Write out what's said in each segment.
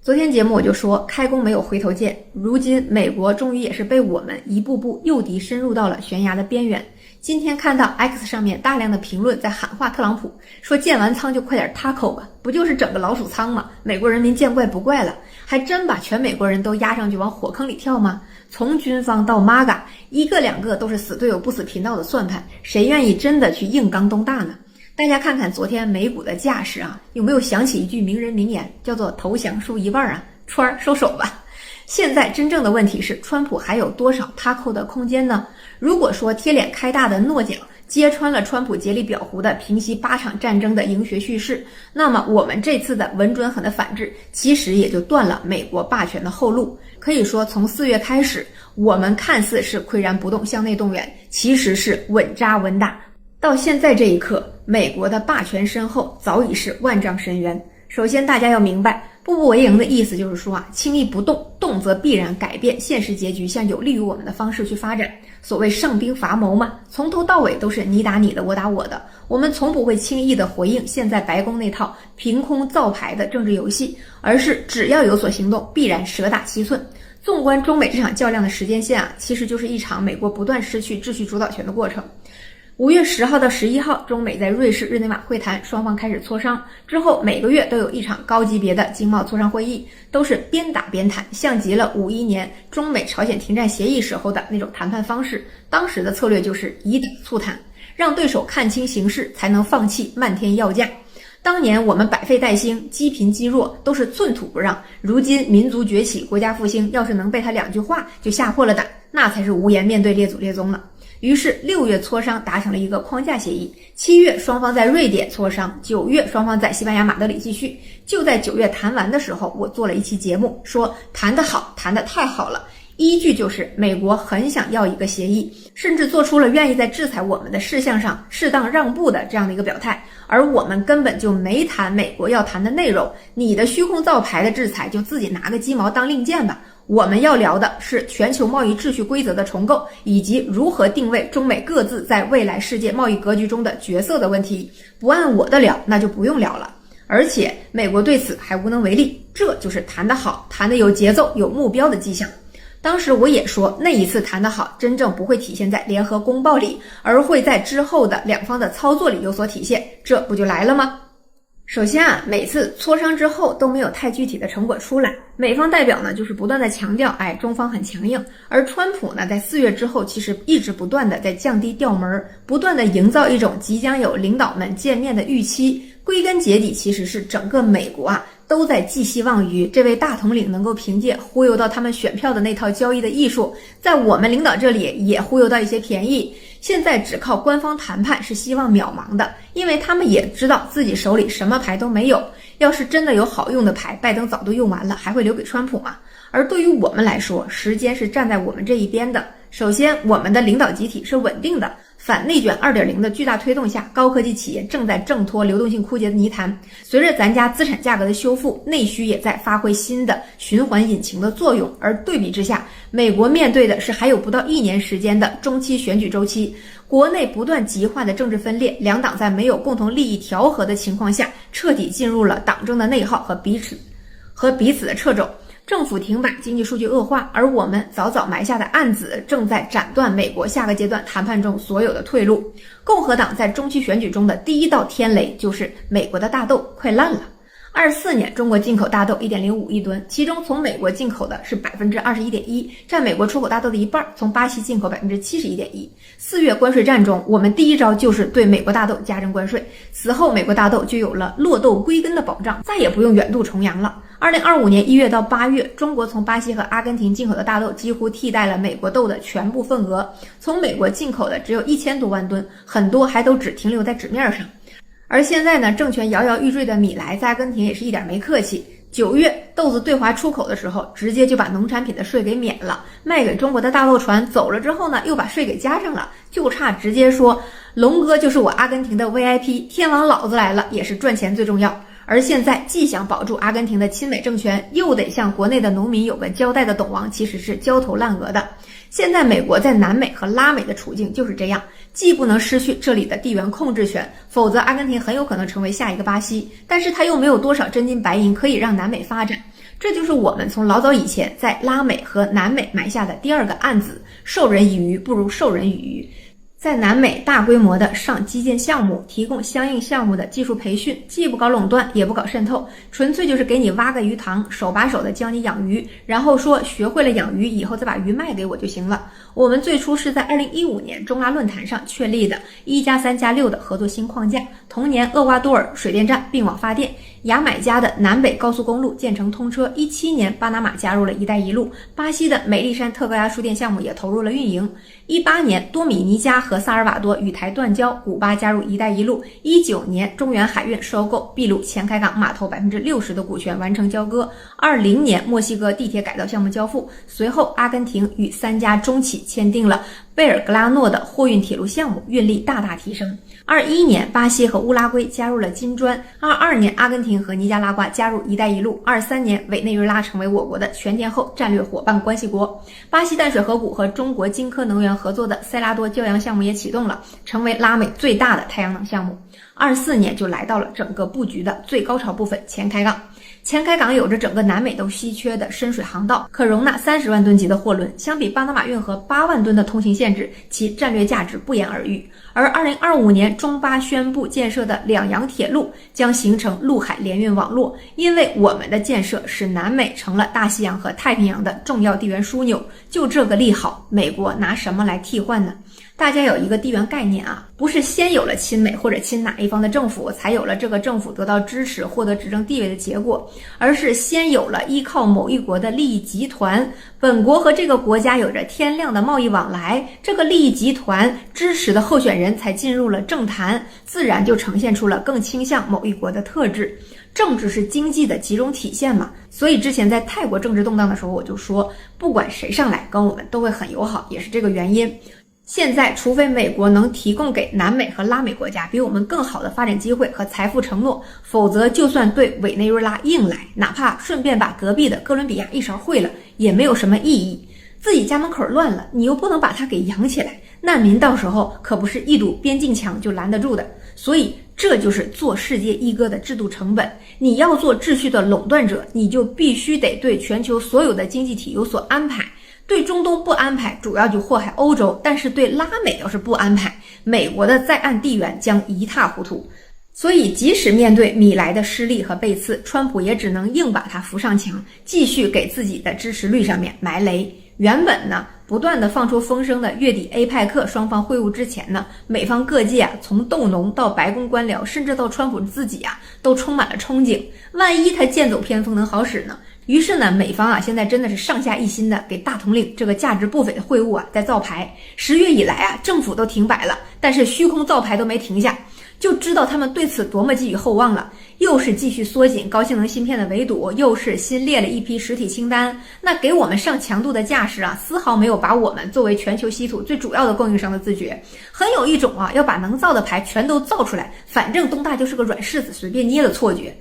昨天节目我就说开弓没有回头箭，如今美国终于也是被我们一步步诱敌深入到了悬崖的边缘。今天看到 X 上面大量的评论在喊话特朗普，说建完仓就快点 taco 吧，不就是整个老鼠仓吗？美国人民见怪不怪了，还真把全美国人都压上去往火坑里跳吗？从军方到 MAGA， 一个两个都是死队友不死贫道的算盘，谁愿意真的去硬刚东大呢？大家看看昨天美股的架势啊，有没有想起一句名人名言，叫做投降输一半啊，川收手吧。现在真正的问题是，川普还有多少taco的空间呢？如果说贴脸开大的诺奖揭穿了川普竭力裱糊的平息8场战争的赢学叙事，那么我们这次的稳准狠的反制，其实也就断了美国霸权的后路。可以说，从4月开始，我们看似是岿然不动向内动员，其实是稳扎稳打。到现在这一刻，美国的霸权身后早已是万丈深渊。首先大家要明白，步步为营的意思就是说啊，轻易不动，动则必然改变现实结局，向有利于我们的方式去发展。所谓上兵伐谋嘛，从头到尾都是你打你的，我打我的。我们从不会轻易的回应现在白宫那套凭空造牌的政治游戏，而是只要有所行动，必然蛇打7寸。纵观中美这场较量的时间线啊，其实就是一场美国不断失去秩序主导权的过程。5月10号到11号，中美在瑞士日内瓦会谈，双方开始磋商。之后每个月都有一场高级别的经贸磋商会议，都是边打边谈，像极了51年中美朝鲜停战协议时候的那种谈判方式。当时的策略就是以打促谈，让对手看清形势，才能放弃漫天要价。当年我们百废待兴，积贫积弱，都是寸土不让。如今民族崛起，国家复兴，要是能被他2句话就吓破了胆，那才是无颜面对列祖列宗了。于是6月磋商达成了一个框架协议，7月双方在瑞典磋商，9月双方在西班牙马德里继续。就在9月谈完的时候，我做了一期节目，说谈得好，谈得太好了。依据就是美国很想要一个协议，甚至做出了愿意在制裁我们的事项上适当让步的这样的一个表态，而我们根本就没谈美国要谈的内容。你的虚空造牌的制裁就自己拿个鸡毛当令箭吧。我们要聊的是全球贸易秩序规则的重构，以及如何定位中美各自在未来世界贸易格局中的角色的问题。不按我的聊，那就不用聊了。而且美国对此还无能为力，这就是谈得好，谈得有节奏、有目标的迹象。当时我也说，那一次谈得好，真正不会体现在联合公报里，而会在之后的两方的操作里有所体现。这不就来了吗？首先啊，每次磋商之后都没有太具体的成果出来，美方代表呢就是不断的强调，中方很强硬，而川普呢在4月之后其实一直不断的在降低调门，不断的营造一种即将有领导们见面的预期。归根结底，其实是整个美国啊都在寄希望于这位大统领能够凭借忽悠到他们选票的那套交易的艺术，在我们领导这里也忽悠到一些便宜。现在只靠官方谈判是希望渺茫的，因为他们也知道自己手里什么牌都没有。要是真的有好用的牌，拜登早都用完了，还会留给川普吗？而对于我们来说，时间是站在我们这一边的。首先，我们的领导集体是稳定的，反内卷 2.0 的巨大推动下，高科技企业正在挣脱流动性枯竭的泥潭。随着咱家资产价格的修复，内需也在发挥新的循环引擎的作用。而对比之下，美国面对的是还有不到1年时间的中期选举周期，国内不断极化的政治分裂，两党在没有共同利益调和的情况下，彻底进入了党争的内耗和彼此的掣肘。政府停摆，经济数据恶化，而我们早早埋下的暗子正在斩断美国下个阶段谈判中所有的退路。共和党在中期选举中的第一道天雷就是美国的大豆快烂了。24年中国进口大豆 1.05 亿吨，其中从美国进口的是 21.1%， 占美国出口大豆的一半，从巴西进口 71.1%。4月关税战中，我们第一招就是对美国大豆加征关税，此后美国大豆就有了落豆归根的保障，再也不用远渡重洋了。2025年1月到8月，中国从巴西和阿根廷进口的大豆几乎替代了美国豆的全部份额，从美国进口的只有1000多万吨，很多还都只停留在纸面上。而现在呢，政权摇摇欲坠的米莱在阿根廷也是一点没客气。9月豆子对华出口的时候，直接就把农产品的税给免了，卖给中国的大豆船走了之后呢，又把税给加上了，就差直接说龙哥就是我阿根廷的 VIP， 天王老子来了，也是赚钱最重要。而现在既想保住阿根廷的亲美政权，又得向国内的农民有个交代的董王，其实是焦头烂额的。现在美国在南美和拉美的处境就是这样，既不能失去这里的地缘控制权，否则阿根廷很有可能成为下一个巴西，但是它又没有多少真金白银可以让南美发展。这就是我们从老早以前在拉美和南美埋下的第二个案子，授人以鱼不如授人以渔。在南美大规模的上基建项目，提供相应项目的技术培训，既不搞垄断也不搞渗透，纯粹就是给你挖个鱼塘，手把手的教你养鱼，然后说学会了养鱼以后再把鱼卖给我就行了。我们最初是在2015年中拉论坛上确立的1+3+6的合作新框架，同年厄瓜多尔水电站并网发电，牙买加的南北高速公路建成通车，17年巴拿马加入了一带一路，巴西的美丽山特高压输电项目也投入了运营，18年多米尼加和萨尔瓦多与台断交，古巴加入一带一路，19年中原海运收购秘鲁前开港码头60%的股权完成交割，20年墨西哥地铁改造项目交付，随后阿根廷与3家中企签订了贝尔格拉诺的货运铁路项目，运力大大提升。21年巴西和乌拉圭加入了金砖，22年阿根廷和尼加拉瓜加入一带一路，23年委内瑞拉成为我国的全天候战略伙伴关系国。巴西淡水河谷和中国金科能源合作的塞拉多骄阳项目也启动了，成为拉美最大的太阳能项目。24年就来到了整个布局的最高潮部分，前开港。前开港有着整个南美都稀缺的深水航道，可容纳30万吨级的货轮，相比巴拿马运河8万吨的通行限制，其战略价值不言而喻。而2025年中巴宣布建设的两洋铁路将形成陆海联运网络，因为我们的建设使南美成了大西洋和太平洋的重要地缘枢纽，就这个利好，美国拿什么来替换呢？大家有一个地缘概念啊，不是先有了亲美或者亲哪一方的政府，才有了这个政府得到支持获得执政地位的结果，而是先有了依靠某一国的利益集团，本国和这个国家有着天量的贸易往来，这个利益集团支持的候选人才进入了政坛，自然就呈现出了更倾向某一国的特质。政治是经济的集中体现嘛，所以之前在泰国政治动荡的时候，我就说不管谁上来跟我们都会很友好，也是这个原因。现在除非美国能提供给南美和拉美国家比我们更好的发展机会和财富承诺，否则就算对委内瑞拉硬来，哪怕顺便把隔壁的哥伦比亚一勺烩了，也没有什么意义。自己家门口乱了，你又不能把它给养起来，难民到时候可不是一堵边境墙就拦得住的。所以这就是做世界一哥的制度成本。你要做秩序的垄断者，你就必须得对全球所有的经济体有所安排。对中东不安排，主要就祸害欧洲，但是对拉美要是不安排，美国的在岸地缘将一塌糊涂。所以即使面对米莱的失利和背刺，川普也只能硬把他扶上墙，继续给自己的支持率上面埋雷。原本呢，不断的放出风声的月底 APEC 双方会晤之前呢，美方各界从豆农到白宫官僚，甚至到川普自己都充满了憧憬，万一他剑走偏锋能好使呢？于是呢，美方现在真的是上下一心的给大统领这个价值不菲的会晤在造牌。10月以来政府都停摆了，但是虚空造牌都没停下，就知道他们对此多么寄予厚望了。又是继续缩紧高性能芯片的围堵，又是新列了一批实体清单，那给我们上强度的架势丝毫没有把我们作为全球稀土最主要的供应商的自觉，很有一种要把能造的牌全都造出来，反正东大就是个软柿子随便捏的错觉。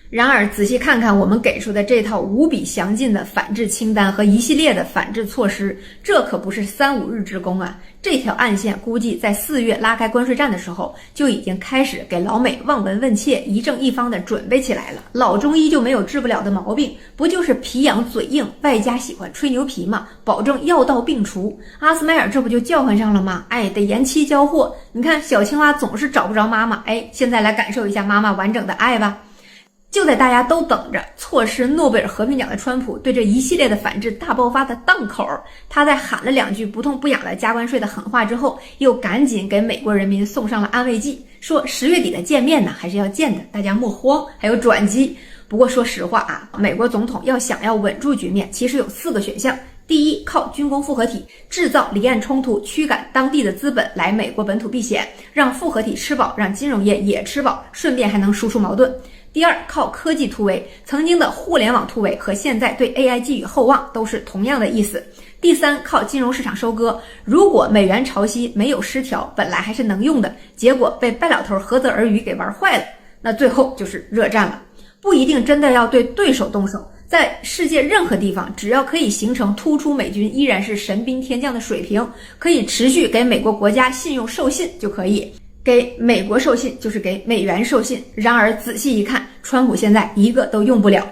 然而仔细看看我们给出的这套无比详尽的反制清单和一系列的反制措施，这可不是3、5日之功啊！这条暗线估计在4月拉开关税战的时候，就已经开始给老美望闻问切、一正一方的准备起来了。老中医就没有治不了的毛病，不就是皮痒嘴硬，外加喜欢吹牛皮吗？保证药到病除。阿斯麦尔这不就叫唤上了吗？得延期交货。你看小青蛙总是找不着妈妈，现在来感受一下妈妈完整的爱吧。就在大家都等着错失诺贝尔和平奖的川普对这一系列的反制大爆发的档口，他在喊了2句不痛不痒的加关税的狠话之后，又赶紧给美国人民送上了安慰剂，说10月底的见面还是要见的，大家莫慌，还有转机。不过说实话美国总统想要稳住局面，其实有4个选项。第一，靠军工复合体制造离岸冲突，驱赶当地的资本来美国本土避险，让复合体吃饱，让金融业也吃饱，顺便还能输出矛盾。第二，靠科技突围，曾经的互联网突围和现在对 AI 寄予厚望都是同样的意思。第三，靠金融市场收割，如果美元潮汐没有失调，本来还是能用的，结果被败老头合则而渔给玩坏了，那最后就是热战了。不一定真的要对对手动手，在世界任何地方，只要可以形成突出美军依然是神兵天将的水平，可以持续给美国国家信用授信就可以。给美国授信就是给美元授信。然而仔细一看，川普现在一个都用不了。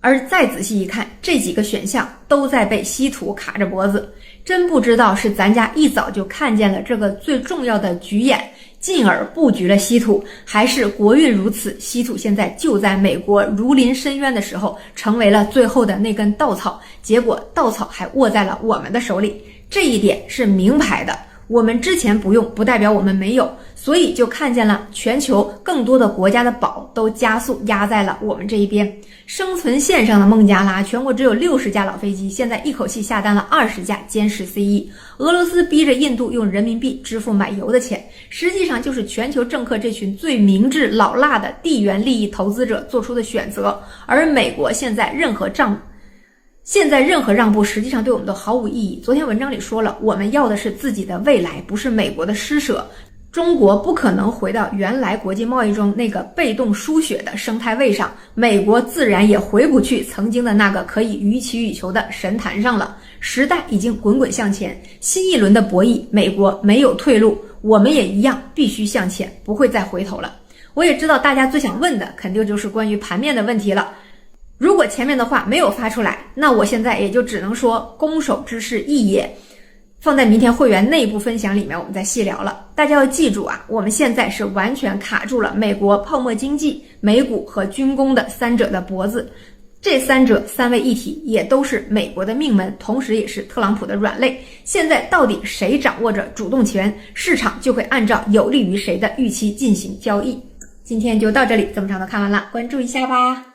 而再仔细一看，这几个选项都在被稀土卡着脖子，真不知道是咱家一早就看见了这个最重要的局眼，进而布局了稀土，还是国运如此，稀土现在就在美国如临深渊的时候，成为了最后的那根稻草，结果稻草还握在了我们的手里，这一点是明牌的。我们之前不用，不代表我们没有，所以就看见了全球更多的国家的宝都加速压在了我们这一边。生存线上的孟加拉，全国只有60架老飞机，现在一口气下单了20架歼十 C1。俄罗斯逼着印度用人民币支付买油的钱，实际上就是全球政客这群最明智老辣的地缘利益投资者做出的选择。而美国现在任何让步实际上对我们都毫无意义。昨天文章里说了，我们要的是自己的未来，不是美国的施舍。中国不可能回到原来国际贸易中那个被动输血的生态位上，美国自然也回不去曾经的那个可以予取予求的神坛上了。时代已经滚滚向前，新一轮的博弈，美国没有退路，我们也一样必须向前，不会再回头了。我也知道大家最想问的肯定就是关于盘面的问题了。如果前面的话没有发出来，那我现在也就只能说攻守之势异也，放在明天会员内部分享里面我们再细聊了。大家要记住啊，我们现在是完全卡住了美国泡沫经济、美股和军工的三者的脖子，这三者三位一体，也都是美国的命门，同时也是特朗普的软肋。现在到底谁掌握着主动权，市场就会按照有利于谁的预期进行交易。今天就到这里，这么长都看完了，关注一下吧。